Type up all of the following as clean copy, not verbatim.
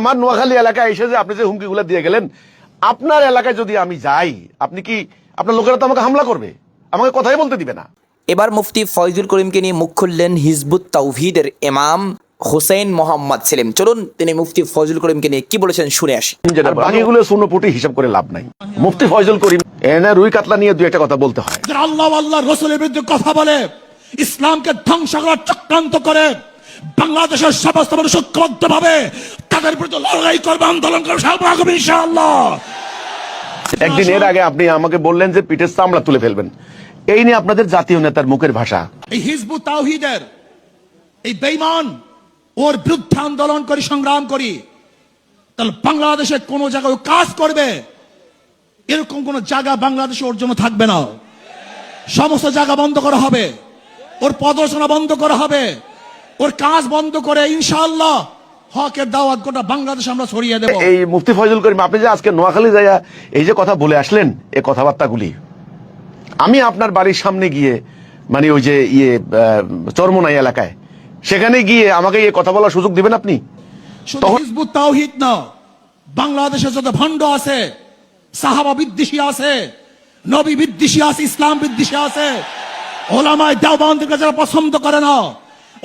আমার নোয়াখালী এলাকায় এসে যে আপনি যে হুমকিগুলো দিয়ে গেলেন, আপনার এলাকায় যদি আমি যাই, আপনি কি আপনার লোকেরা তো আমাকে হামলা করবে, আমাকে কথাই বলতে দিবে না। এবার মুফতি ফয়জুল করিমকে নিয়ে মুখ খুললেন হিজবুত তাওহীদের ইমাম হোসেন মোহাম্মদ সেলিম। চলুন তিনি মুফতি ফয়জুল করিমকে নিয়ে কি বলেছেন শুনে আসি। বাকিগুলো শূন্যপুটি হিসাব করে লাভ নাই। মুফতি ফয়জুল করিম এনে রুই কাতলা নিয়ে দুই একটা কথা বলতে হয়। আল্লাহ রসুলের বিরুদ্ধে কথা বলে, ইসলামকে ধ্বংস করার চক্রান্ত করে, বাংলাদেশের সমস্ত মানুষ ঐক্যবদ্ধভাবে তাদের বিরুদ্ধে লড়াই করবে, আন্দোলন করবে ইনশাআল্লাহ। একদিন এর আগে আপনি আমাকে বললেন যে পিঠের চামড়া তুলে ফেলবেন। এই নিয়ে আপনাদের জাতীয় নেতার মুখের ভাষা। এই হিজবুত তাওহীদের এই বেঈমান ওর বিরুদ্ধে আন্দোলন করি, সংগ্রাম করি, তাহলে বাংলাদেশে কোন জায়গায় কাজ করবে এরকম কোন জায়গা বাংলাদেশে ওর জন্য থাকবে না। সমস্ত জায়গা বন্ধ করা হবে, ওর প্রদর্শনা বন্ধ করা হবে, ওর কাজ বন্ধ করে ইনশাআল্লাহ হকের দাওয়াত গোটা বাংলাদেশ আমরা ছড়িয়ে দেব। এই মুফতি ফয়জুল করিম, আপনি যে আজকে নোয়াখালী যাইয়া এই যে কথা বলে আসলেন, এই কথাবার্তাগুলি আমি আপনার বাড়ির সামনে গিয়ে, মানে ওই যে চরমোনাই এলাকায়, সেখানে গিয়ে আমাকে এই কথা বলার সুযোগ দিবেন আপনি? শুধু হিজবুত তাওহীদ না, বাংলাদেশে যত ভণ্ড আছে, সাহাবা বিদ্বেষী আছে, নবী বিদ্বেষী আছে, ইসলাম বিদ্বেষী আছে, ওলামায়ে দেওবন্দকে যারা পছন্দ করে না,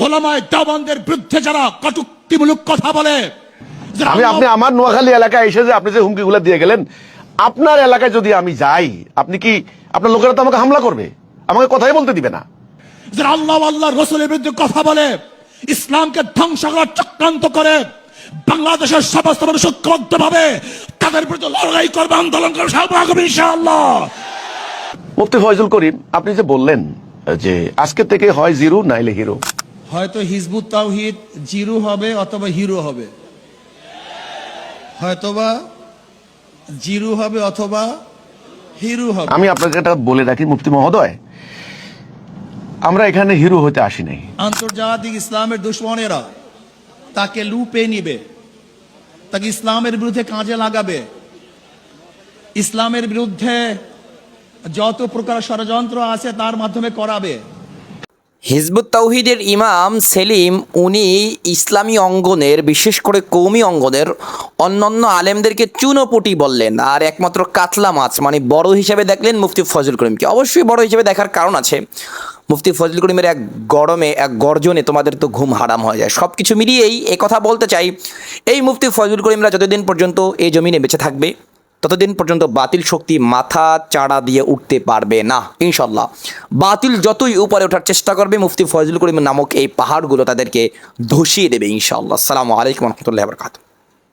ওলামায়ে দেওবন্দের বিরুদ্ধে যারা কটূক্তিমূলক কথা বলে, আপনি আমার নোয়াখালী এলাকায় এসে যে আপনি যে হুমকিগুলো দিয়ে গেলেন, আপনার এলাকায় যদি আমি যাই, আপনি কি আপনার লোকেরা তো আমাকে হামলা করবে, আমাকে কথাই বলতে দিবে না। যারা আল্লাহ রসুলের বিরুদ্ধে কথা বলে, ইসলামকে ধ্বংস করার চক্রান্ত করে, বাংলাদেশের সমস্ত মানুষ ঐক্যবদ্ধভাবে তাদের বিরুদ্ধে লড়াই করবে, আন্দোলন করবে ইনশাআল্লাহ। মুফতি ফয়জুল করিম, আপনি যে বললেন যে আজকে থেকে হয় জিরো নাইলে হিরো, হয়তো হিজবুত তাওহীদ জিরো হবে অথবা হিরো হবে, হয়তোবা জিরো হবে অথবা হিরো হবে। আমি আপনাকে এটা বলে রাখি মুফতি মহোদয়, আমরা এখানে হিরো হতে আসি নাই। আন্তর্জাতিক ইসলামের দুশ্মনেরা তাকে লুপে নিবে, তাকে ইসলামের বিরুদ্ধে কাজে লাগাবে, ইসলামের বিরুদ্ধে যত প্রকার ষড়যন্ত্র আছে তার মাধ্যমে করাবে। হিজবুত তাওহীদের ইমাম সেলিম উনি ইসলামী অঙ্গনের, বিশেষ করে কওমি অঙ্গনের অন্যান্য আলেমদেরকে চুনোপুটি বললেন, আর একমাত্র কাতলা মাছ মানে বড় হিসেবে দেখলেন মুফতি ফয়জুল করিমকে। অবশ্যই বড় হিসেবে দেখার কারণ আছে। মুফতি ফয়জুল করিমের এক গর্জনে তোমাদের তো ঘুম হারাম হয়ে যায়। সব কিছু মিলিয়েই এ কথা বলতে চাই, এই মুফতি ফয়জুল করিমরা যতদিন পর্যন্ত এই জমিনে বেঁচে থাকবে ততদিন পর্যন্ত বাতিল শক্তি মাথা চাড়া দিয়ে উঠতে পারবে না ইনশাল্লাহ। বাতিল যতই উপরে ওঠার চেষ্টা করবে, মুফতি ফয়জুল করিম নামক এই পাহাড়গুলো তাদেরকে ধসিয়ে দেবে ইনশাআল্লাহ। আসসালামু আলাইকুম ওয়া রাহমাতুল্লাহি ওয়া বারাকাতুহু।